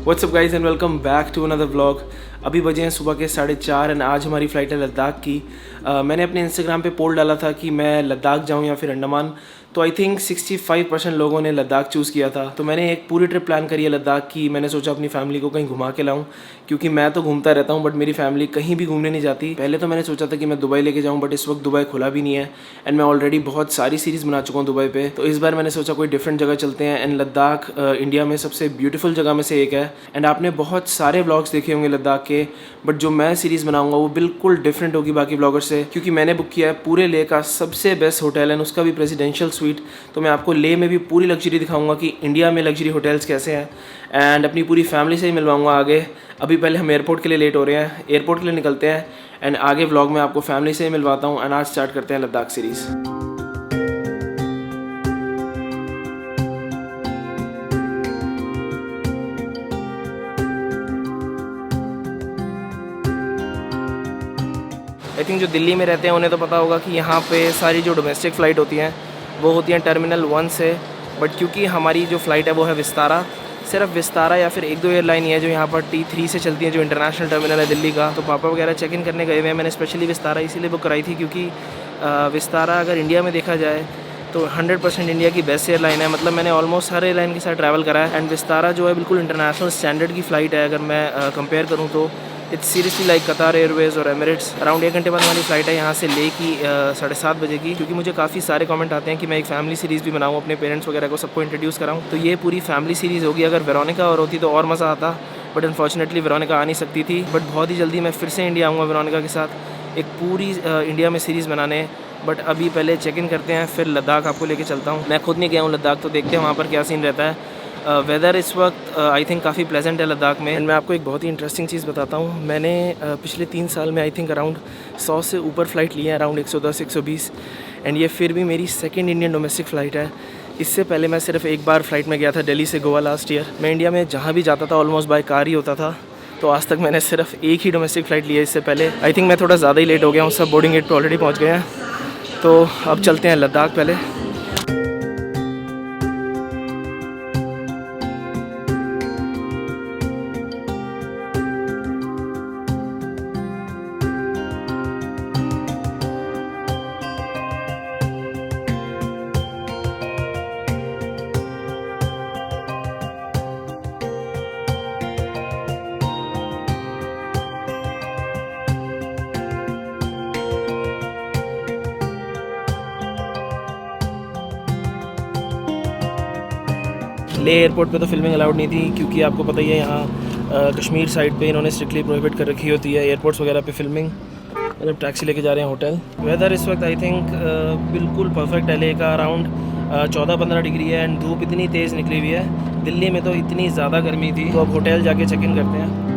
WhatsApp guys and welcome back to another vlog. अभी बजे हैं सुबह के 4:30 एंड आज हमारी फ़्लाइट है लद्दाख की। मैंने अपने इंस्टाग्राम पे पोल डाला था कि मैं लद्दाख जाऊं या फिर अंडमान, तो आई थिंक 65% लोगों ने लद्दाख चूज़ किया था। तो मैंने एक पूरी ट्रिप प्लान करी है लद्दाख की। मैंने सोचा अपनी फैमिली को कहीं घुमा के लाऊं, क्योंकि मैं तो घूमता रहता हूं बट मेरी फैमिली कहीं भी घूमने नहीं जाती। पहले तो मैंने सोचा था कि मैं दुबई लेके जाऊँ, बट इस वक्त दुबई खुला भी नहीं है एंड मैं ऑलरेडी बहुत सारी सीरीज़ बना चुका हूँ दुबई पे। तो इस बार मैंने सोचा कोई डिफरेंट जगह चलते हैं एंड लद्दाख इंडिया में सबसे ब्यूटीफुल जगह में से एक है। एंड आपने बहुत सारे व्लॉग्स देखे होंगे लद्दाख के, बट जो मैं सीरीज़ बनाऊंगा वो बिल्कुल डिफरेंट होगी बाकी व्लॉगर्स से, क्योंकि मैंने बुक किया है पूरे लेह का सबसे बेस्ट होटल एंड उसका भी प्रेसिडेंशियल स्वीट। तो मैं आपको लेह में भी पूरी लग्जरी दिखाऊंगा कि इंडिया में लग्जरी होटल्स कैसे हैं एंड अपनी पूरी फैमिली से ही मिलवाऊंगा आगे। अभी पहले हम एयरपोर्ट के लिए लेट हो रहे हैं, एयरपोर्ट के लिए निकलते हैं एंड आगे व्लॉग में आपको फैमिली से ही मिलवाता हूँ। एंड आज स्टार्ट करते हैं लद्दाख सीरीज़। आई थिंक जो दिल्ली में रहते हैं उन्हें तो पता होगा कि यहाँ पे सारी जो डोमेस्टिक फ़्लाइट होती हैं वो होती हैं टर्मिनल 1 से, बट क्योंकि हमारी जो फ़्लाइट है वो है विस्तारा, सिर्फ विस्तारा या फिर एक दो एयरलाइन ही है जो यहाँ पर T3 से चलती हैं, जो इंटरनेशनल टर्मिनल है दिल्ली का। तो पापा वगैरह चेक इन करने गए हुए हैं। मैंने स्पेशली विस्तारा इसीलिए बुक कराई थी क्योंकि विस्तारा अगर इंडिया में देखा जाए तो 100% इंडिया की बेस्ट एयरलाइन है। मतलब मैंने ऑलमोस्ट हर एयरलाइन के साथ ट्रैवल करा है एंड विस्तारा जो है बिल्कुल इंटरनेशनल स्टैंडर्ड की फ़्लाइट है। अगर मैं कंपेयर करूँ तो इट्स सीरियसली लाइक कतार एयरवेज़ और एमिरेट्स। अराउंड 1 घंटे बाद हमारी फ़्लाइट है यहाँ से ले की 7:30 बजे की, क्योंकि मुझे काफ़ी सारे कमेंट आते हैं कि मैं एक फैमिली सीरीज़ भी बनाऊँ, अपने पेरेंट्स वगैरह को सबको इंट्रोड्यूस कराऊँ। तो ये पूरी फैमिली सीरीज़ होगी। अगर वेरोनिका और होती तो और मज़ा आता, बट अनफॉर्चुनेटली वेरोनिका आ नहीं सकती थी। बट बहुत ही जल्दी मैं फिर से इंडिया आऊँगा वेरोनिका के साथ एक पूरी इंडिया में सीरीज़ बनाने। बट अभी पहले चेक इन करते हैं, फिर लद्दाख आपको लेके चलता हूँ। मैं खुद नहीं गया हूँ लद्दाख, तो देखते हैं वहाँ पर क्या सीन रहता है। वेदर इस वक्त आई थिंक काफ़ी प्लेजेंट है लद्दाख में। एंड मैं आपको एक बहुत ही इंटरेस्टिंग चीज़ बताता हूँ। मैंने पिछले 3 साल में आई थिंक अराउंड 100 से ऊपर फ़्लाइट ली है, अराउंड 110-120, एंड ये फिर भी मेरी सेकंड इंडियन डोमेस्टिक फ़्लाइट है। इससे पहले मैं सिर्फ एक बार फ़्लाइट में गया था दिल्ली से गोवा लास्ट ईयर। मैं इंडिया में जहाँ भी जाता था ऑलमोस्ट बाय कार ही होता था, तो आज तक मैंने सिर्फ एक ही डोमेस्टिक फ़्लाइट ली है इससे पहले। आई थिंक मैं थोड़ा ज़्यादा ही लेट हो गया हूँ, सब बोर्डिंग गेट पर ऑलरेडी पहुँच गए हैं। तो अब चलते हैं लद्दाख पहले। ले एयरपोर्ट पे तो फिल्मिंग अलाउड नहीं थी, क्योंकि आपको पता ही है यहाँ कश्मीर साइड पे इन्होंने स्ट्रिक्टली प्रोहिबिट कर रखी होती है एयरपोर्ट्स वगैरह पे फिल्मिंग। मतलब टैक्सी लेके जा रहे हैं होटल। वेदर इस वक्त आई थिंक बिल्कुल परफेक्ट है। ले का अराउंड 14-15 डिग्री है एंड धूप इतनी तेज़ निकली हुई है। दिल्ली में तो इतनी ज़्यादा गर्मी थी। तो अब होटल जाके चेक इन करते हैं।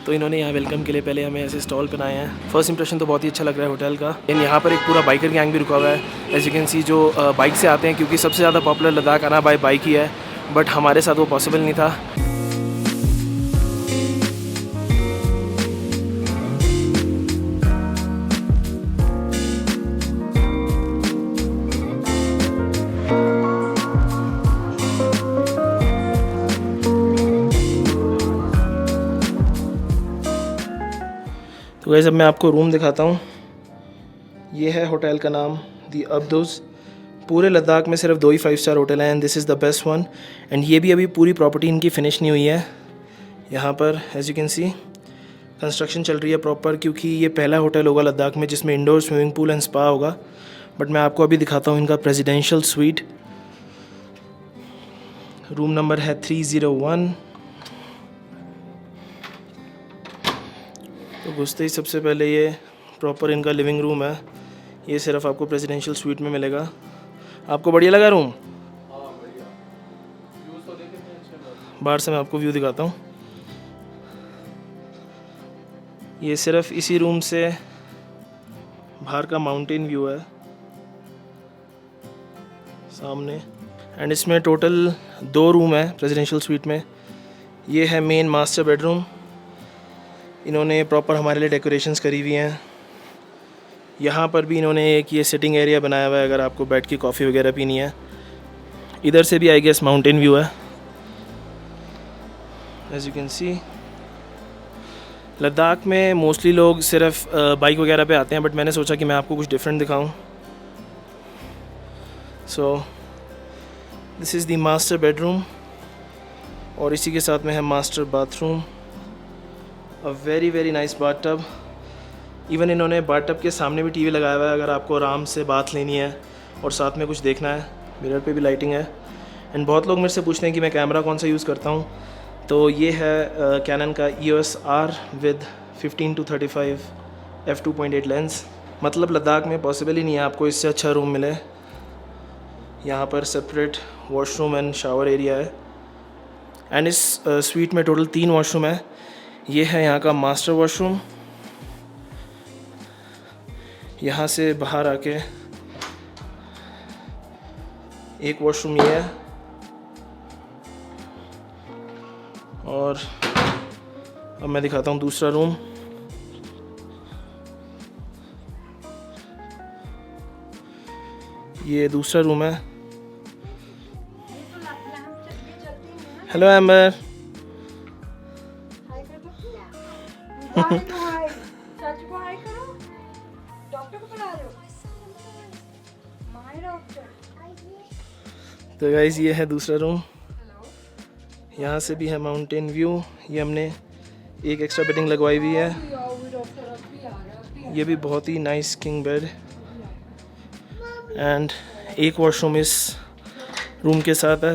तो इन्होंने यहाँ वेलकम के लिए पहले हमें ऐसे स्टॉल बनाए हैं। फर्स्ट इंप्रेशन तो बहुत ही अच्छा लग रहा है होटल का। एंड यहाँ पर एक पूरा बाइकर गैंग भी रुका हुआ है, एज यू कैन सी, जो बाइक से आते हैं, क्योंकि सबसे ज़्यादा पॉपुलर लद्दाख आना बाय बाइक ही है। बट हमारे साथ वो पॉसिबल नहीं था। तो गाइस अब मैं आपको रूम दिखाता हूँ। ये है होटल का नाम दी अब्दुज़। पूरे लद्दाख में सिर्फ 2 ही 5 स्टार होटल हैं and this is the best one. And ये भी अभी पूरी प्रॉपर्टी इनकी फिनिश नहीं हुई है। यहाँ पर as you can see construction चल रही है प्रॉपर, क्योंकि ये पहला होटल होगा लद्दाख में जिसमें indoor swimming pool and spa होगा। बट मैं आपको अभी दिखाता हूँ इनका प्रेसिडेंशियल स्वीट। रूम नंबर है 301। तो घुसते ही सबसे पहले ये प्रॉपर इनका लिविंग रूम है। ये सिर्फ आपको प्रेसिडेंशियल स्वीट में मिलेगा। आपको बढ़िया लगा रूम? बाहर से मैं आपको व्यू दिखाता हूँ। ये सिर्फ इसी रूम से बाहर का माउंटेन व्यू है सामने। एंड इसमें टोटल 2 रूम है प्रेसिडेंशियल स्वीट में। ये है मेन मास्टर बेडरूम इन्होंने प्रॉपर हमारे लिए डेकोरेशंस करी हुई हैं। यहाँ पर भी इन्होंने एक ये सिटिंग एरिया बनाया हुआ है अगर आपको बैठ के कॉफ़ी वगैरह पीनी है। इधर से भी आई गेस माउंटेन व्यू है as you can see. Ladakh में मोस्टली लोग सिर्फ बाइक वगैरह पे आते हैं, बट मैंने सोचा कि मैं आपको कुछ डिफरेंट दिखाऊं। So this is the master bedroom और इसी के साथ में है master bathroom. A very very nice bath tub. Even इन्होंने बाथ टब के सामने भी टीवी लगाया हुआ है अगर आपको आराम से बात लेनी है और साथ में कुछ देखना है। मिरर पे भी लाइटिंग है। एंड बहुत लोग मेरे से पूछते हैं कि मैं कैमरा कौन सा यूज़ करता हूँ, तो ये है कैनन का EOS R with 15-35 f2.8 lens. मतलब लद्दाख में पॉसिबल ही नहीं है आपको इससे अच्छा रूम मिले। यहाँ पर separate washroom and shower area है। एंड इस स्वीट में टोटल 3 वॉशरूम है। ये है यहाँ का मास्टर वॉशरूम। यहाँ से बाहर आके एक वॉशरूम ये है और अब मैं दिखाता हूँ दूसरा रूम। ये दूसरा रूम है। Hello amber. तो गाइस ये है दूसरा रूम। यहाँ से भी है माउंटेन व्यू। ये हमने एक एक्स्ट्रा बेडिंग लगवाई हुई है। ये भी बहुत ही नाइस किंग बेड एंड एक वॉशरूम इस रूम के साथ है।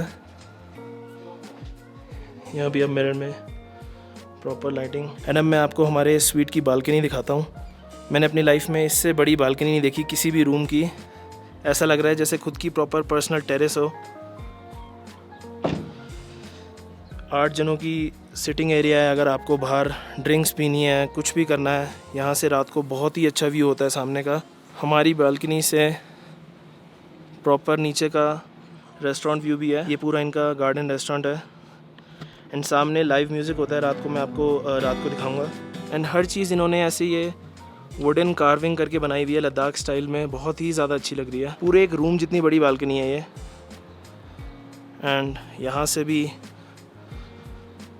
यहाँ भी अब मिरर में प्रॉपर लाइटिंग। एंड अब मैं आपको हमारे स्वीट की बालकनी दिखाता हूँ। मैंने अपनी लाइफ में इससे बड़ी बालकनी नहीं देखी किसी भी रूम की। ऐसा लग रहा है जैसे खुद की प्रॉपर पर्सनल टेरेस हो। 8 जनों की सिटिंग एरिया है। अगर आपको बाहर ड्रिंक्स पीनी है, कुछ भी करना है, यहाँ से रात को बहुत ही अच्छा व्यू होता है सामने का। हमारी बालकनी से प्रॉपर नीचे का रेस्टोरेंट व्यू भी है। ये पूरा इनका गार्डन रेस्टोरेंट है एंड सामने लाइव म्यूज़िक होता है रात को। मैं आपको रात को दिखाऊंगा। एंड हर चीज़ इन्होंने ऐसे ये वुडन कार्विंग करके बनाई हुई है लद्दाख स्टाइल में। बहुत ही ज़्यादा अच्छी लग रही है। पूरे एक रूम जितनी बड़ी बालकनी है ये। एंड यहाँ से भी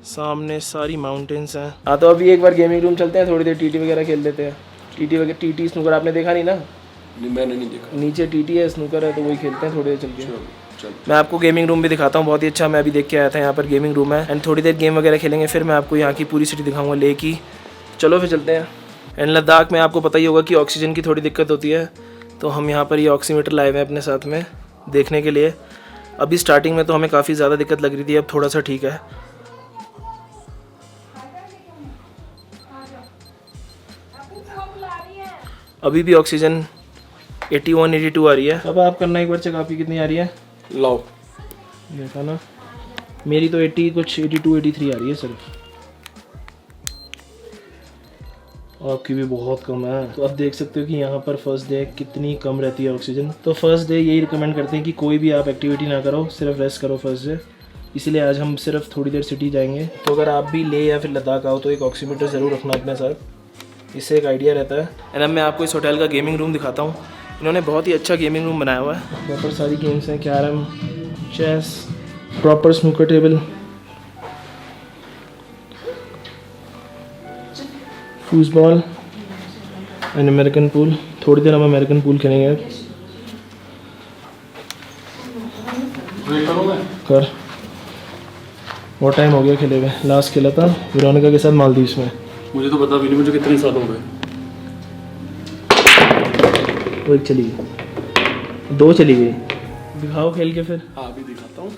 सामने सारी माउंटेन्स हैं। हाँ तो अभी एक बार गेमिंग रूम चलते हैं, थोड़ी देर टीटी वगैरह खेल लेते हैं। टीटी स्नूकर आपने देखा नहीं ना? नहीं, मैंने नहीं देखा। नीचे टीटी है, स्नूकर है, तो वही खेलते हैं थोड़ी देर चल के। मैं आपको गेमिंग रूम भी दिखाता हूँ, बहुत ही अच्छा। मैं अभी देख के आया था, यहाँ पर गेमिंग रूम है। एंड थोड़ी देर गेम वगैरह खेलेंगे, फिर मैं आपको यहाँ की पूरी सिटी दिखाऊंगा लेह की। चलो फिर चलते हैं। एंड लद्दाख में आपको पता ही होगा कि ऑक्सीजन की थोड़ी दिक्कत होती है, तो हम यहाँ पर ये ऑक्सीमीटर लाए हुए हैं अपने साथ में देखने के लिए। अभी स्टार्टिंग में तो हमें काफ़ी ज़्यादा दिक्कत लग रही थी, अब थोड़ा सा ठीक है। अभी भी ऑक्सीजन 81-82 आ रही है। अब आप करना एक बार चेक, आपकी कितनी आ रही है? लाओ देखा ना, मेरी तो 80 कुछ 82-83 आ रही है सिर्फ। आपकी भी बहुत कम है। तो आप देख सकते हो कि यहाँ पर फर्स्ट डे कितनी कम रहती है ऑक्सीजन। तो फर्स्ट डे यही रिकमेंड करते हैं कि कोई भी आप एक्टिविटी ना करो, सिर्फ रेस्ट करो फर्स्ट डे। इसलिए आज हम सिर्फ थोड़ी देर सिटी जाएंगे। तो अगर आप भी लेह या फिर लद्दाख आओ तो एक ऑक्सीमीटर ज़रूर रखना अपने साथ, इससे एक आइडिया रहता है। एंड अब मैं आपको इस होटल का गेमिंग रूम दिखाता हूँ। इन्होंने बहुत ही अच्छा गेमिंग रूम बनाया हुआ है। प्रॉपर सारी गेम्स हैं, carrom, chess, proper snooker table, foosball and American pool. थोड़ी देर हम अमेरिकन पूल खेलेंगे। कर बहुत टाइम हो गया खेले हुए। लास्ट खेला था वेरोनिका के साथ मालदीव्स में। मुझे तो पता भी नहीं, मुझे कितने साल हो गए। वो एक चली गई, 2 चली गई। दिखाओ खेल के फिर। हाँ अभी दिखाता हूँ।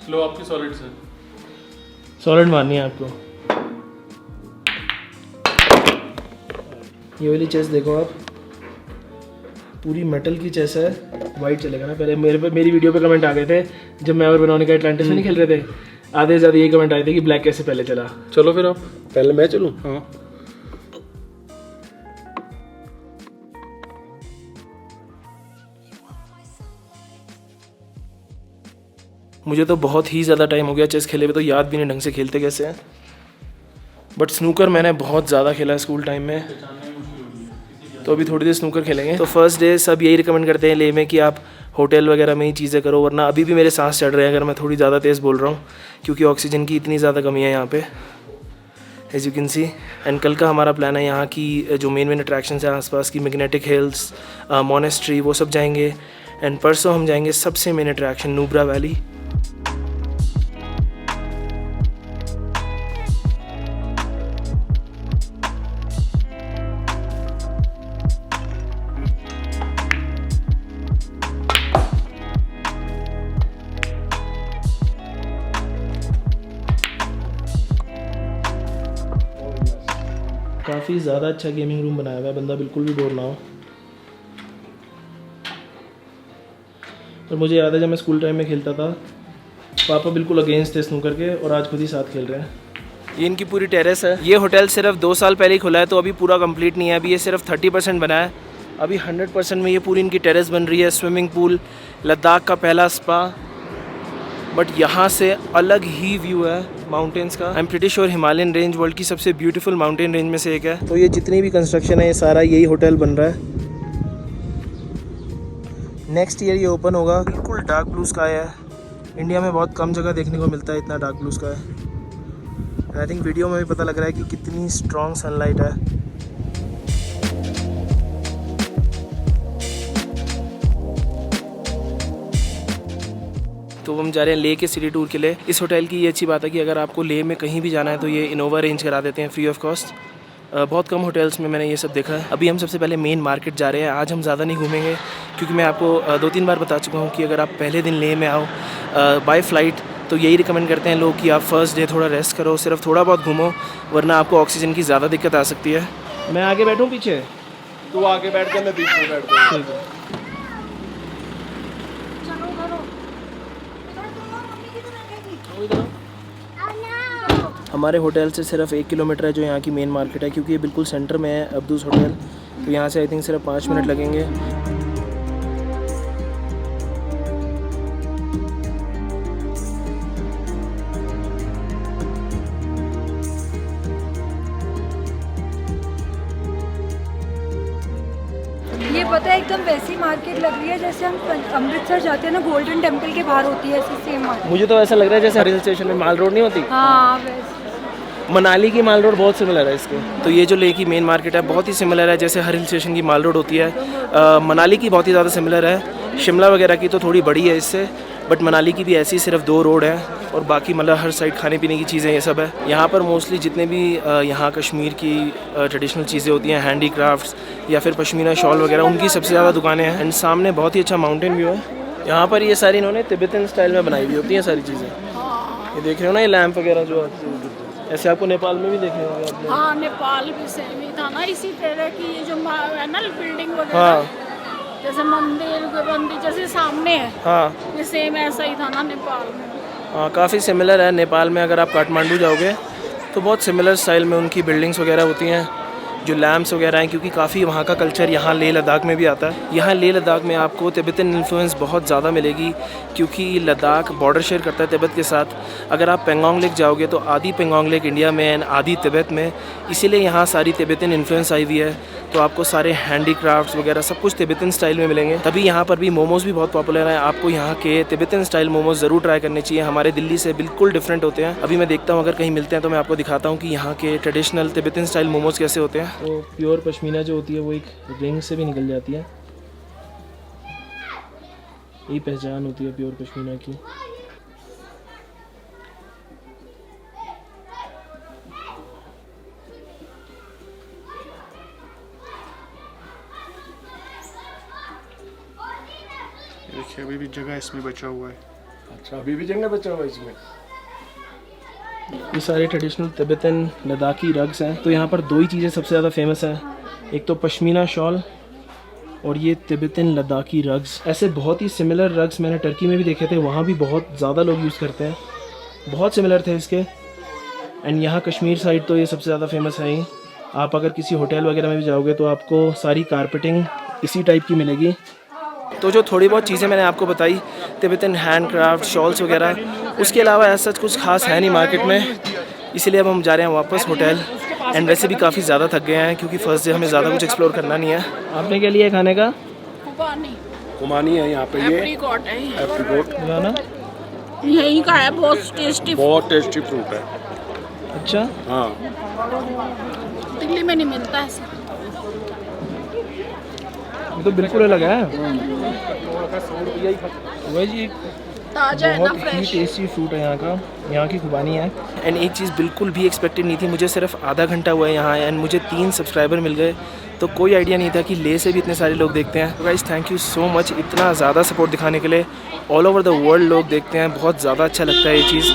लो आपकी सॉलिड से। सॉलिड मारनी है आपको। ये वाली चेस देखो आप, पूरी मेटल की चेस है। वाइट चलेगा ना। पहले मेरी वीडियो पे कमेंट आ गए थे जब मैं और वेरोनिका एटलांटिस में नहीं खेल रहे थे, आधे से ज़्यादा यही कमेंट आए थे कि ब्लैक कैसे पहले चला। चलो फिर आप पहले मैं चलूँ। हाँ मुझे तो बहुत ही ज़्यादा टाइम हो गया चेस खेले हुए, तो याद भी नहीं ढंग से खेलते कैसे हैं। बट स्नूकर मैंने बहुत ज़्यादा खेला है स्कूल टाइम में, तो अभी थोड़ी देर स्नूकर खेलेंगे। तो फर्स्ट डे सब यही रिकमेंड करते हैं ले में कि आप होटल वगैरह में ही चीज़ें करो, वरना अभी भी मेरे सांस चढ़ रहे हैं अगर मैं थोड़ी ज़्यादा तेज़ बोल रहा हूँ, क्योंकि ऑक्सीजन की इतनी ज़्यादा कमी है यहाँ पे, as you can see. And कल का हमारा प्लान है यहाँ की जो मेन अट्रैक्शंस हैं आसपास की, मैग्नेटिक हिल्स, मोनेस्ट्री, वो सब जाएंगे। एंड परसों हम जाएंगे सबसे मेन अट्रैक्शन नुब्रा वैली। काफ़ी ज़्यादा अच्छा गेमिंग रूम बनाया हुआ है, बंदा बिल्कुल भी बोर ना हो। और मुझे याद है जब मैं स्कूल टाइम में खेलता था, पापा बिल्कुल अगेंस्ट थे स्नूकर के, और आज खुद ही साथ खेल रहे हैं। ये इनकी पूरी टेरेस है। ये होटल सिर्फ 2 साल पहले ही खुला है, तो अभी पूरा कंप्लीट नहीं है, अभी ये सिर्फ 30% बना है। अभी 100% में ये पूरी इनकी टेरेस बन रही है। स्विमिंग पूल, लद्दाख का पहला स्पा, बट यहाँ से अलग ही व्यू है माउंटेन्स का। I am pretty sure Himalayan range world की सबसे ब्यूटीफुल माउंटेन रेंज में से एक है। तो ये जितनी भी कंस्ट्रक्शन है ये सारा यही होटल बन रहा है। नेक्स्ट ईयर ये ओपन होगा। बिल्कुल डार्क ब्लू स्काई है, इंडिया में बहुत कम जगह देखने को मिलता है इतना dark blue sky. I think video में भी पता लग रहा है कि कितनी स्ट्रॉन्ग सनलाइट है। तो हम जा रहे हैं लेह के सिटी टूर के लिए। इस होटल की ये अच्छी बात है कि अगर आपको लेह में कहीं भी जाना है तो ये इनोवा अरेंज करा देते हैं फ्री ऑफ कॉस्ट। बहुत कम होटल्स में मैंने ये सब देखा है। अभी हम सबसे पहले मेन मार्केट जा रहे हैं। आज हम ज़्यादा नहीं घूमेंगे, क्योंकि मैं आपको 2-3 बार बता चुका हूँ कि अगर आप पहले दिन लेह में आओ बाय फ्लाइट, तो यही रिकमेंड करते हैं लोग कि आप फर्स्ट डे थोड़ा रेस्ट करो, सिर्फ थोड़ा बहुत घूमो, वरना आपको ऑक्सीजन की ज़्यादा दिक्कत आ सकती है। मैं आगे बैठूँ पीछे? तू आगे बैठ के मैं बीच में बैठ गया। ठीक है। हमारे होटल से सिर्फ 1 किलोमीटर है जो यहाँ की मेन मार्केट है, क्योंकि ये बिल्कुल सेंटर में है अब्दूस होटल। तो यहाँ से आई थिंक सिर्फ 5 मिनट लगेंगे। ये पता है एकदम वैसी मार्केट लग रही है जैसे हम अमृतसर जाते हैं ना, गोल्डन टेम्पल के बाहर होती है ऐसी सेम मार्केट। मुझे तो ऐसा लग रहा है जैसे हिल स्टेशन में माल रोड नहीं होती, हाँ वैसे। मनाली की माल रोड बहुत सिमिलर है इसके। तो ये जो लेह की मेन मार्केट है बहुत ही सिमिलर है जैसे हर हिल स्टेशन की माल रोड होती है। मनाली की बहुत ही ज़्यादा सिमिलर है। शिमला वगैरह की तो थोड़ी बड़ी है इससे, बट मनाली की भी ऐसी सिर्फ 2 रोड है, और बाकी मतलब हर साइड खाने पीने की चीज़ें ये सब है। यहाँ पर मोस्टली जितने भी यहाँ कश्मीर की ट्रेडिशनल चीज़ें होती हैं, हैंडी क्राफ्ट्स या फिर पश्मीना शॉल वगैरह, उनकी सबसे ज़्यादा दुकानें हैं। एंड सामने बहुत ही अच्छा माउंटेन व्यू है। यहाँ पर ये सारी इन्होंने तिब्बतन स्टाइल में बनाई हुई होती हैं सारी चीज़ें। ये देख रहे हो ना, ये लैंप वगैरह जो ऐसे आपको नेपाल में भी देखने होंगे आपने। हाँ, नेपाल भी सेम ही था ना, इसी तरह की ये जो है ना बिल्डिंग वगैरह, हाँ जैसे मंदिर जैसे सामने है, हाँ ये सेम ऐसा ही था ना नेपाल में। हाँ, काफ़ी सिमिलर है। नेपाल में अगर आप काठमांडू जाओगे तो बहुत सिमिलर स्टाइल में उनकी बिल्डिंग्स वगैरह होती हैं, जो लैम्प्स वगैरह हैं, क्योंकि काफ़ी वहाँ का कल्चर यहाँ लेह लद्दाख में भी आता है। यहाँ लेह लद्दाख में आपको तिब्बतन इन्फ्लुएंस बहुत ज़्यादा मिलेगी, क्योंकि लद्दाख बॉर्डर शेयर करता है तिब्बत के साथ। अगर आप पेंगोंग लेक जाओगे तो आधी पेंगोंग लेक इंडिया में एंड आधी तिब्बत में, इसीलिए यहाँ सारी तिब्बतन इन्फ्लुएंस आई हुई है। तो आपको सारे हैंडी क्राफ्ट्स वगैरह सब कुछ तिब्बतन स्टाइल में मिलेंगे। तभी यहाँ पर भी मोमोज़ भी बहुत पॉपुलर हैं। आपको यहाँ के तिब्बतन स्टाइल मोमोज़ ज़रूर ट्राई करने चाहिए, हमारे दिल्ली से बिल्कुल डिफरेंट होते हैं। अभी मैं देखता हूँ अगर कहीं मिलते हैं तो मैं आपको दिखाता हूँ कि यहाँ के ट्रेडिशनल तिब्बतन स्टाइल मोमोज़ कैसे होते हैं। तो प्योर पश्मीना जो होती है वो एक रिंग से भी निकल जाती है, यही पहचान होती है प्योर पश्मीना की। देखिए अभी भी जगह इसमें बचा हुआ है। अच्छा, अभी भी जगह बचा हुआ है इसमें। ये सारे ट्रेडिशनल तिब्बतन लद्दाखी रग्स हैं। तो यहाँ पर 2 ही चीज़ें सबसे ज़्यादा फेमस हैं, एक तो पश्मीना शॉल और ये तिब्बतन लद्दाखी रग्स। ऐसे बहुत ही सिमिलर रग्स मैंने टर्की में भी देखे थे, वहाँ भी बहुत ज़्यादा लोग यूज़ करते हैं, बहुत सिमिलर थे इसके। एंड यहाँ कश्मीर साइड तो ये सबसे ज़्यादा फेमस है ही। आप अगर किसी होटल वगैरह में भी जाओगे तो आपको सारी कारपेटिंग इसी टाइप की मिलेगी। तो जो थोड़ी बहुत चीज़ें मैंने आपको बताई तिब्बतन हैंड क्राफ्ट शॉल्स वगैरह, उसके अलावा ऐसा कुछ खास है नहीं मार्केट में, इसीलिए अब हम जा रहे हैं वापस होटल। एंड वैसे भी काफ़ी ज़्यादा थक गए हैं क्योंकि फर्स्ट डे हमें ज़्यादा कुछ एक्सप्लोर करना नहीं है। आपने क्या लिया खाने का? खुबानी कुमानी है यहाँ पे, ये एप्रीकॉट है ये। एप्रीकॉट जो ना यहीं का है, बहुत टेस्टी। बहुत टेस्टी फ्रूट है। अच्छा, हाँ दिल्ली में नहीं मिलता ऐसा। ये तो बिल्कुल अलग है। वही जी, ताजा है ना, बहुत ही फ्रेश। टेस्टी फ्रूट है यहाँ का, यहाँ की खुबानी है। एंड एक चीज़ बिल्कुल भी एक्सपेक्टेड नहीं थी, मुझे सिर्फ आधा घंटा हुआ है यहाँ एंड मुझे 3 सब्सक्राइबर मिल गए, तो कोई आइडिया नहीं था कि ले से भी इतने सारे लोग देखते हैं। तो guys thank you so much इतना ज़्यादा सपोर्ट दिखाने के लिए। ऑल ओवर द वर्ल्ड लोग देखते हैं, बहुत ज़्यादा अच्छा लगता है ये चीज़।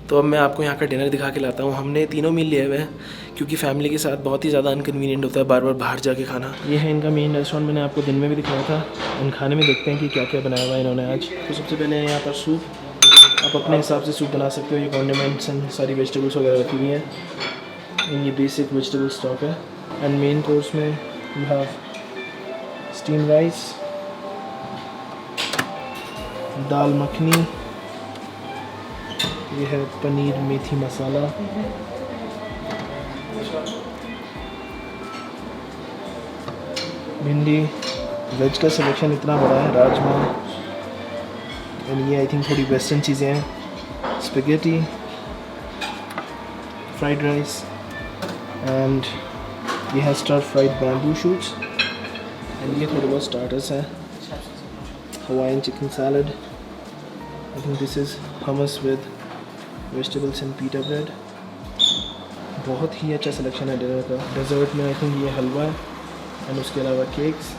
तो अब मैं आपको यहाँ का डिनर दिखा के लाता हूँ। हमने तीनों मील लिए हुए हैं क्योंकि फैमिली के साथ बहुत ही ज़्यादा अनकन्वीनियंट होता है बार बार बाहर जाके खाना। ये है इनका मेन रेस्टोरेंट, मैंने आपको दिन में भी दिखाया था। उन खाने में देखते हैं कि क्या क्या बनाया हुआ है इन्होंने आज। तो सबसे पहले यहाँ पर सूप, आप अपने हिसाब से सूप बना सकते हो। ये कॉन्डिमेंट्स एंड सारी वेजिटेबल्स वगैरह रखी हुई हैं। ये बेसिक वेजिटेबल स्टॉक है। एंड मेन कोर्स में यू हैव स्टीम राइस, दाल मखनी, ये है पनीर मेथी मसाला, भिंडी, वेज का सिलेक्शन इतना बड़ा है, राजमा, एंड ये आई थिंक थोड़ी वेस्टर्न चीज़ें हैं, स्पेगेटी, फ्राइड राइस, एंड ये है stir fried bamboo shoots, and ये थोड़े बहुत स्टार्टर्स हैं, Hawaiian chicken salad, I think this is hummus with vegetables and pita bread. बहुत ही अच्छा सिलेक्शन है डिनर का। डेजर्ट में आई थिंक ये हलवा है एंड उसके अलावा केक्स।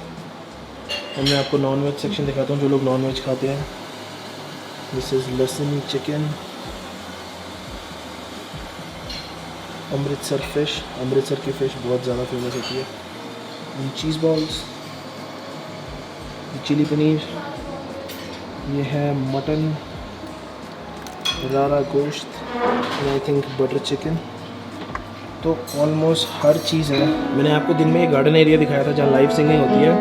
एंड मैं आपको नॉन वेज सेक्शन दिखाता हूँ जो लोग नॉन वेज खाते हैं। This is lahsun chicken, Amritsar fish, Amritsar की फ़िश बहुत ज़्यादा फेमस होती है, and cheese balls, chilli paneer, ये है mutton, rara gosht, I think butter chicken. तो ऑलमोस्ट हर चीज़ है। मैंने आपको दिन में एक गार्डन एरिया दिखाया था जहाँ लाइव सिंगिंग होती है।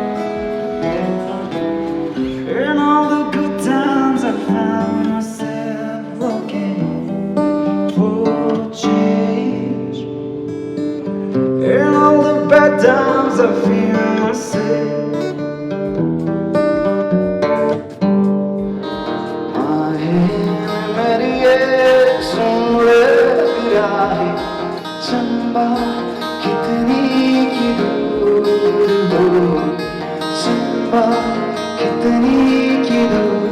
In all the good times I found myself looking for change. In all the bad times I fear myself. Chamba कितनी की दूर हो, चंबा कितनी की दूर।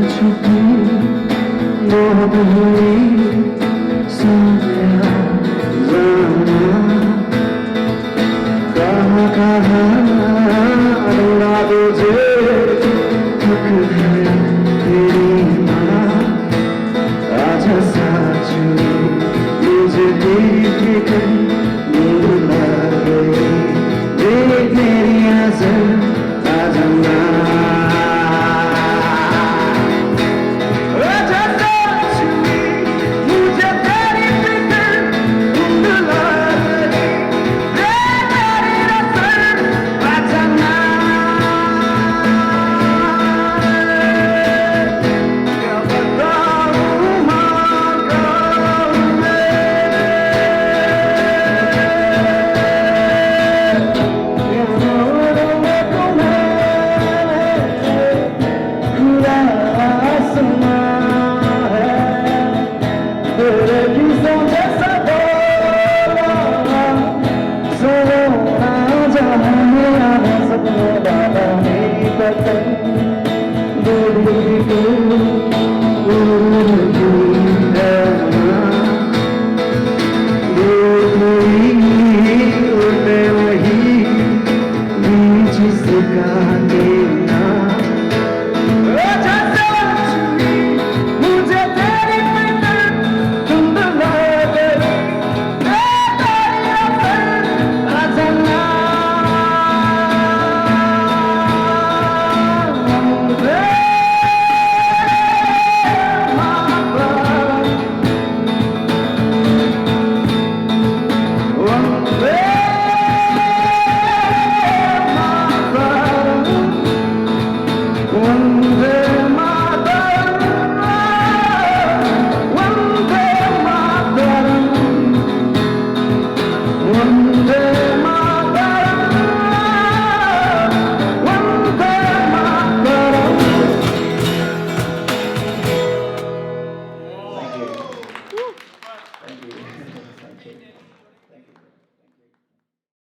छुपी याद हुई, साथ